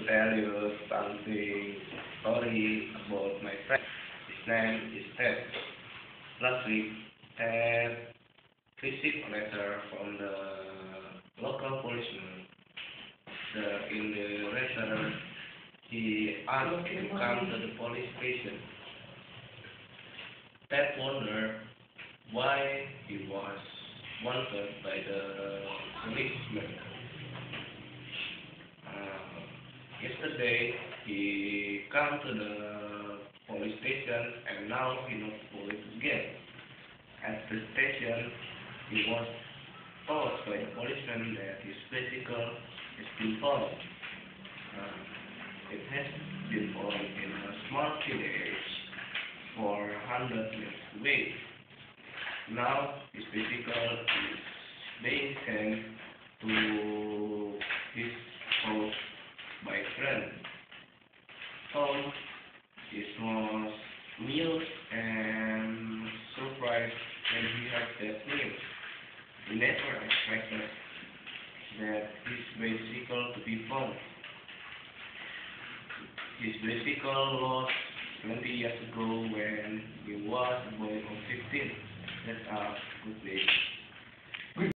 tell you something story about my friend. His name is Ted. Last week, Ted received a letter from the local policeman. In the letter, he asked to come to the police station. Ted wondered why he was wanted by the policeman. Yesterday, he come to the police station and now he not police again. At the station, he was told by the policeman that his bicycle has been found. It has been found in a small village 400 meters away. Now his bicycle is being sent to his house by friend. Tom is most amused and surprised when he heard that news. He never expected that his bicycle to be found. His bicycle lost 20 years ago when he was a boy of 15. That's a good day.